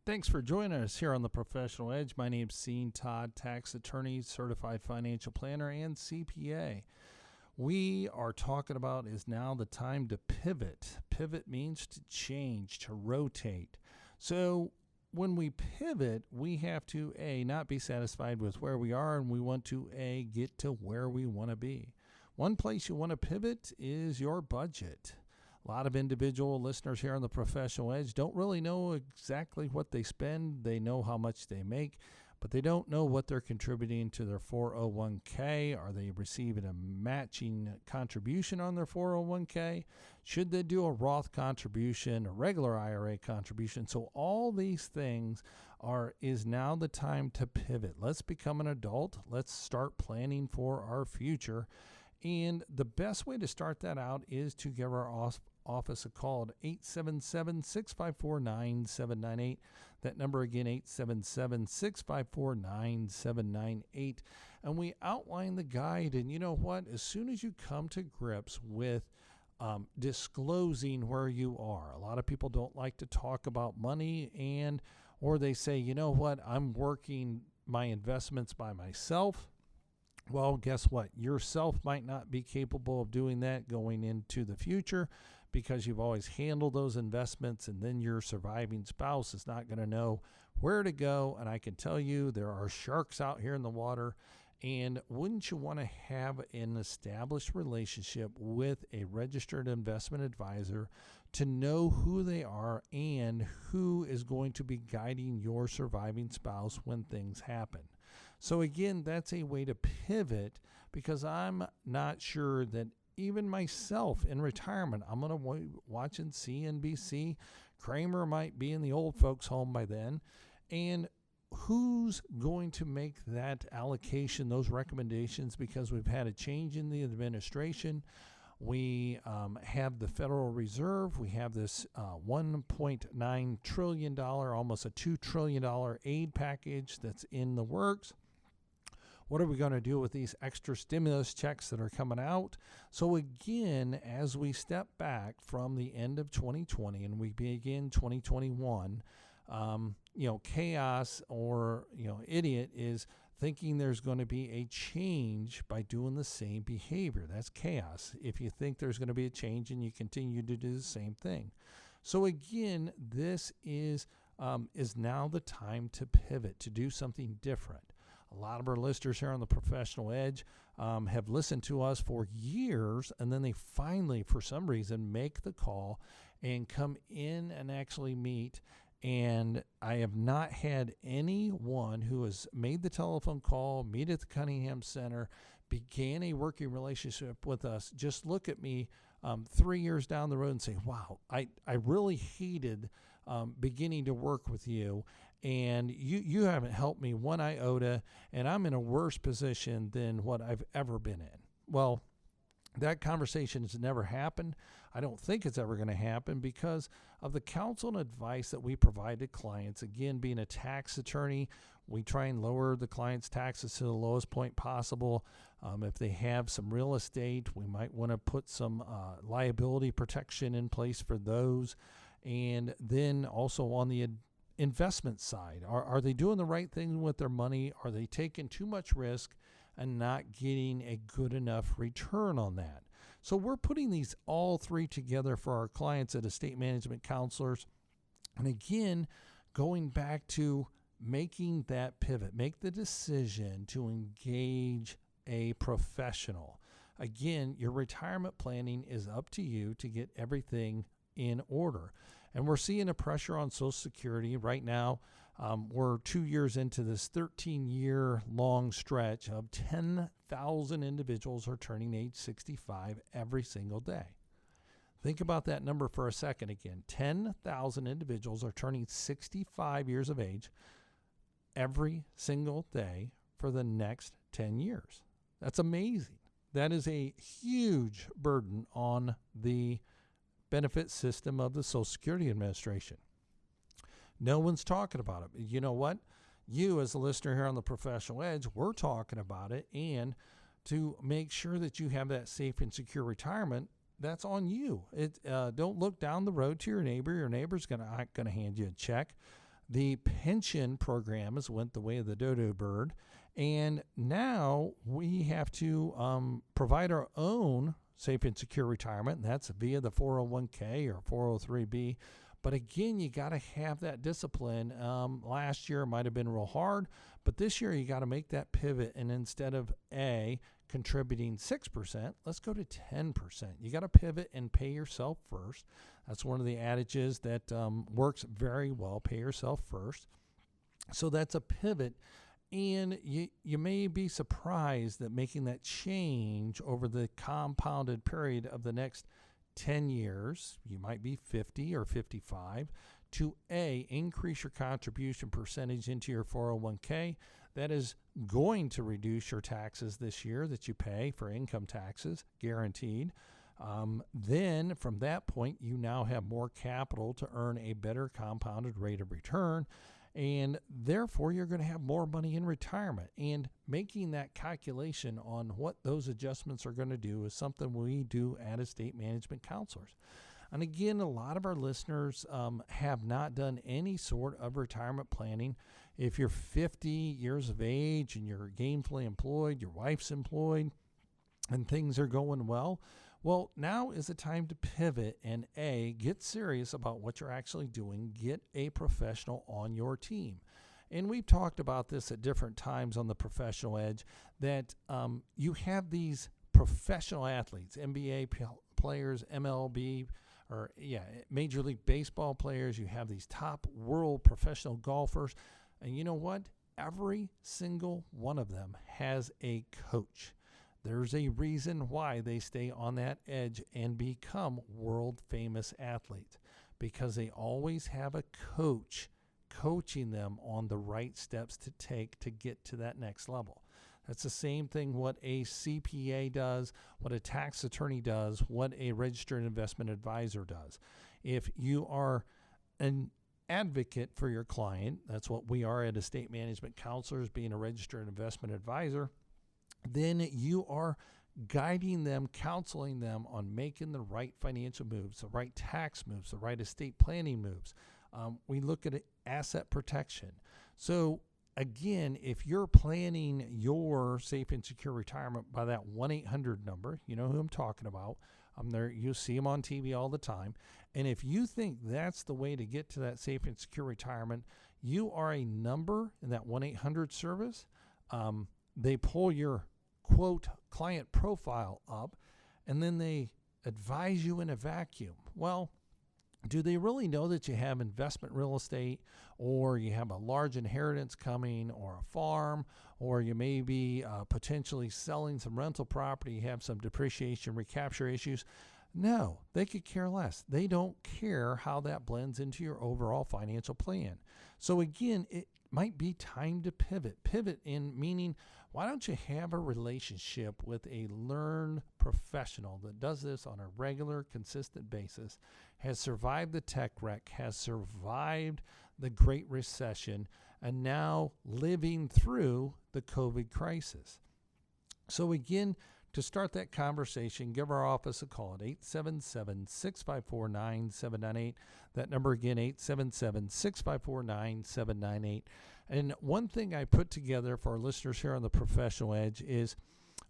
Thanks for joining us here on The Professional Edge. My name's Todd, tax attorney, certified financial planner, and CPA. We are talking about is now the time to pivot. Pivot means to change, to rotate. So when we pivot, we have to, A, not be satisfied with where we are, and we want to, A, get to where we want to be. One place you want to pivot is your budget. A lot of individual listeners here on The Professional Edge don't really know exactly what they spend. They know how much they make, but they don't know what they're contributing to their 401k. Are they receiving a matching contribution on their 401k? Should they do a Roth contribution, a regular IRA contribution? So all these things is now the time to pivot. Let's become an adult. Let's start planning for our future. And the best way to start that out is to give our office a call at 877-654-9798. That number again, 877-654-9798. And we outline the guide. And you know what? As soon as you come to grips with disclosing where you are, a lot of people don't like to talk about money, or they say, you know what? I'm working my investments by myself. Well, guess what? Yourself might not be capable of doing that going into the future because you've always handled those investments, and then your surviving spouse is not going to know where to go. And I can tell you there are sharks out here in the water. And wouldn't you want to have an established relationship with a registered investment advisor to know who they are and who is going to be guiding your surviving spouse when things happen? So again, that's a way to pivot, because I'm not sure that even myself in retirement, I'm going to watching CNBC. Kramer might be in the old folks home by then. And who's going to make that allocation, those recommendations? Because we've had a change in the administration. We have the Federal Reserve. We have this $1.9 trillion, almost a $2 trillion aid package that's in the works. What are we going to do with these extra stimulus checks that are coming out? So again, as we step back from the end of 2020 and we begin 2021, chaos or, idiot is thinking there's going to be a change by doing the same behavior. That's chaos. If you think there's going to be a change and you continue to do the same thing. So again, this is now the time to pivot, to do something different. A lot of our listeners here on The Professional Edge have listened to us for years, and then they finally, for some reason, make the call and come in and actually meet. And I have not had anyone who has made the telephone call, meet at the Cunningham Center, began a working relationship with us, just look at me 3 years down the road and say, wow, I really hated beginning to work with you. And you haven't helped me one iota, and I'm in a worse position than what I've ever been in. Well, that conversation has never happened. I don't think it's ever going to happen because of the counsel and advice that we provide to clients. Again, being a tax attorney, we try and lower the client's taxes to the lowest point possible. If they have some real estate, we might want to put some liability protection in place for those. And then also on the investment side, are they doing the right thing with their money? Are they taking too much risk and not getting a good enough return on that? So we're putting these all three together for our clients at estate management counselors. And again, going back to making that pivot, make the decision to engage a professional. Again, your retirement planning is up to you to get everything in order. And we're seeing a pressure on Social Security right now. We're 2 years into this 13-year long stretch of 10,000 individuals are turning age 65 every single day. Think about that number for a second again. 10,000 individuals are turning 65 years of age every single day for the next 10 years. That's amazing. That is a huge burden on the benefit system of the Social Security Administration. No one's talking about it. You know what? You as a listener here on The Professional Edge, we're talking about it. And to make sure that you have that safe and secure retirement, that's on you. Don't look down the road to your neighbor. Your neighbor's not going to hand you a check. The pension programs went the way of the dodo bird, and now we have to provide our own safe and secure retirement, and that's via the 401k or 403b. But again, you got to have that discipline. Last year might have been real hard, but this year you got to make that pivot, and instead of contributing 6%, let's go to 10%. You got to pivot and pay yourself first. That's one of the adages that works very well. Pay yourself first. So that's a pivot. And you may be surprised that making that change over the compounded period of the next 10 years, you might be 50 or 55, to increase your contribution percentage into your 401k. That is going to reduce your taxes this year that you pay for income taxes, guaranteed. Then from that point, you now have more capital to earn a better compounded rate of return. And therefore, you're going to have more money in retirement. And making that calculation on what those adjustments are going to do is something we do at estate management counselors. And again, a lot of our listeners have not done any sort of retirement planning. If you're 50 years of age and you're gainfully employed, your wife's employed, and things are going well, now is the time to pivot and get serious about what you're actually doing. Get a professional on your team. And we've talked about this at different times on the Professional Edge, that you have these professional athletes, NBA players, MLB, Major League Baseball players. You have these top world professional golfers. And you know what? Every single one of them has a coach. There's a reason why they stay on that edge and become world famous athletes, because they always have a coach coaching them on the right steps to take to get to that next level. That's the same thing what a CPA does, what a tax attorney does, what a registered investment advisor does. If you are an advocate for your client, that's what we are at estate management counselors, being a registered investment advisor, then you are guiding them, counseling them on making the right financial moves, the right tax moves, the right estate planning moves. We look at asset protection. So again, if you're planning your safe and secure retirement by that 1-800 number, you know who I'm talking about. There, you see them on TV all the time. And if you think that's the way to get to that safe and secure retirement, you are a number in that 1-800 service. They pull your, quote, client profile up, and then they advise you in a vacuum. Well, do they really know that you have investment real estate, or you have a large inheritance coming, or a farm, or you may be potentially selling some rental property, you have some depreciation recapture issues? No, they could care less. They don't care how that blends into your overall financial plan. So again, it might be time to pivot. Pivot in meaning, why don't you have a relationship with a learned professional that does this on a regular, consistent basis, has survived the tech wreck, has survived the Great Recession, and now living through the COVID crisis. So again, to start that conversation, give our office a call at 877-654-9798. That number again, 877-654-9798. And one thing I put together for our listeners here on the Professional Edge is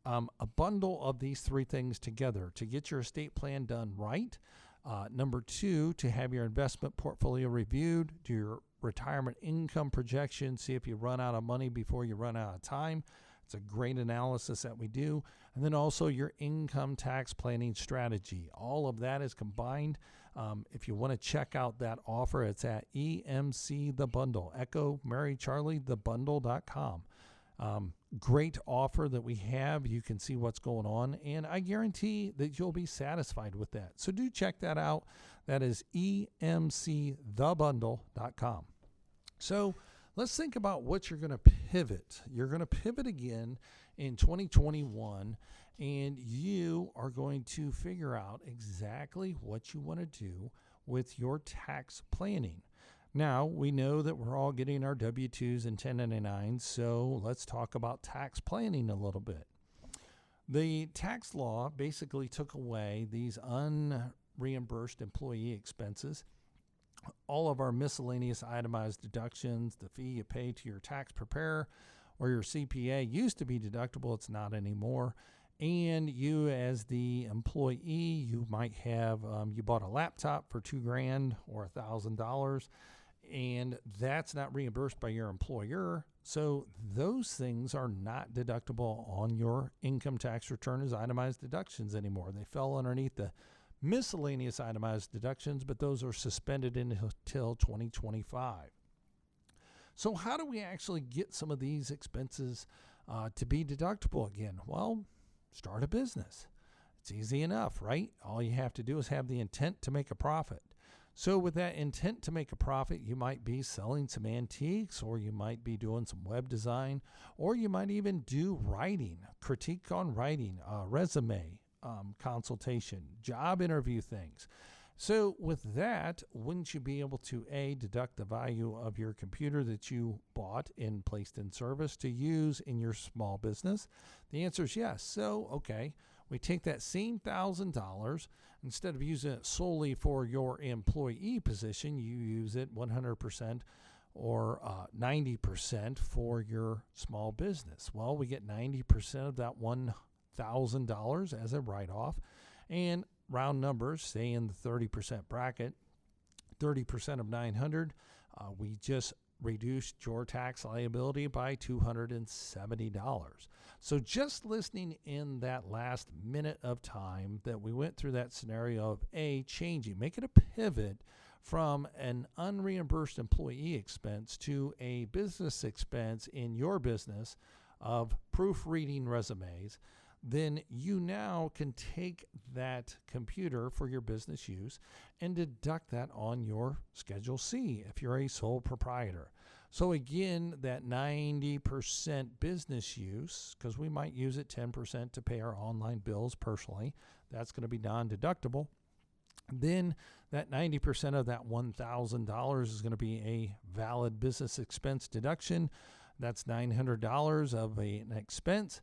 a bundle of these three things together to get your estate plan done right. Number two, to have your investment portfolio reviewed, do your retirement income projection, see if you run out of money before you run out of time. It's a great analysis that we do. And then also your income tax planning strategy. All of that is combined. If you want to check out that offer, it's at EMC The Bundle, Echo Mary Charlie, thebundle.com. Great offer that we have. You can see what's going on, and I guarantee that you'll be satisfied with that. So do check that out. That is EMCthebundle.com. So let's think about what you're going to pivot. You're going to pivot again in 2021, and you are going to figure out exactly what you want to do with your tax planning. Now, we know that we're all getting our W-2s and 1099s, so let's talk about tax planning a little bit. The tax law basically took away these unreimbursed employee expenses all of our miscellaneous itemized deductions, the fee you pay to your tax preparer or your CPA used to be deductible. It's not anymore. And you, as the employee, you might have, you bought a laptop for $2,000 or $1,000, and that's not reimbursed by your employer. So those things are not deductible on your income tax return as itemized deductions anymore. They fell underneath the miscellaneous itemized deductions, but those are suspended until 2025. So how do we actually get some of these expenses to be deductible again? Well, start a business. It's easy enough, right? All you have to do is have the intent to make a profit. So with that intent to make a profit, you might be selling some antiques, or you might be doing some web design, or you might even do writing, critique on writing, resume, consultation, job interview things. So with that, wouldn't you be able to deduct the value of your computer that you bought and placed in service to use in your small business? The answer is yes. So, okay, we take that same $1,000, instead of using it solely for your employee position, you use it 100% or 90% for your small business. Well, we get 90% of that $1,000 as a write-off, and round numbers, say in the 30% bracket, 30% of 900, we just reduced your tax liability by $270. So just listening in that last minute of time that we went through that scenario of changing, make it a pivot from an unreimbursed employee expense to a business expense in your business of proofreading resumes, then you now can take that computer for your business use and deduct that on your Schedule C if you're a sole proprietor. So again, that 90% business use, because we might use it 10% to pay our online bills personally, that's going to be non-deductible. Then that 90% of that $1,000 is going to be a valid business expense deduction. That's $900 of an expense.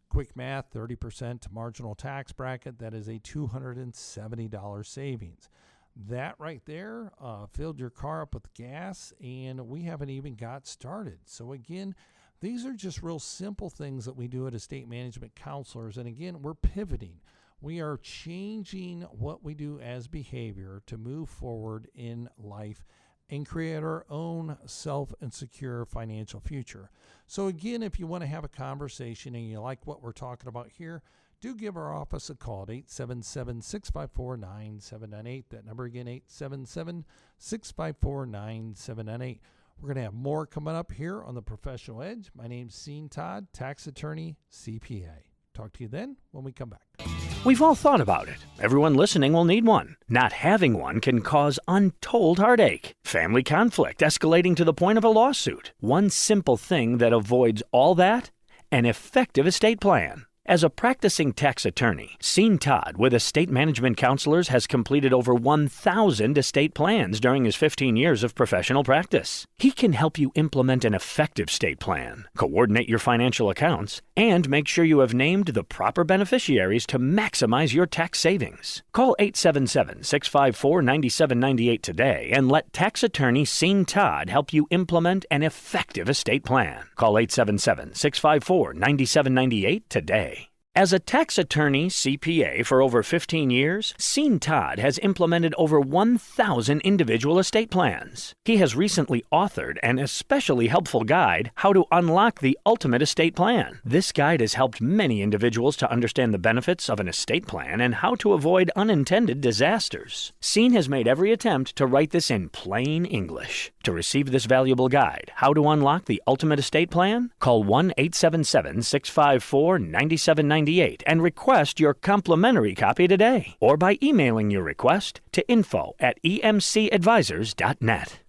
Quick math, 30% to marginal tax bracket, that is a $270 savings. That right there filled your car up with gas, and we haven't even got started. So again, these are just real simple things that we do at estate management counselors. And again, we're pivoting. We are changing what we do as behavior to move forward in life and create our own self and secure financial future. So again, if you want to have a conversation and you like what we're talking about here, do give our office a call at 877-654-9798. That number again, 877-654-9798. We're going to have more coming up here on The Professional Edge. My name's Todd, tax attorney, CPA. Talk to you then when we come back. We've all thought about it. Everyone listening will need one. Not having one can cause untold heartache, family conflict escalating to the point of a lawsuit. One simple thing that avoids all that: an effective estate plan. As a practicing tax attorney, Todd with Estate Management Counselors has completed over 1,000 estate plans during his 15 years of professional practice. He can help you implement an effective estate plan, coordinate your financial accounts, and make sure you have named the proper beneficiaries to maximize your tax savings. Call 877-654-9798 today and let tax attorney Todd help you implement an effective estate plan. Call 877-654-9798 today. As a tax attorney CPA for over 15 years, Todd has implemented over 1,000 individual estate plans. He has recently authored an especially helpful guide, How to Unlock the Ultimate Estate Plan. This guide has helped many individuals to understand the benefits of an estate plan and how to avoid unintended disasters. has made every attempt to write this in plain English. To receive this valuable guide, How to Unlock the Ultimate Estate Plan, call 1-877-654-9798 and request your complimentary copy today, or by emailing your request to info@emcadvisors.net.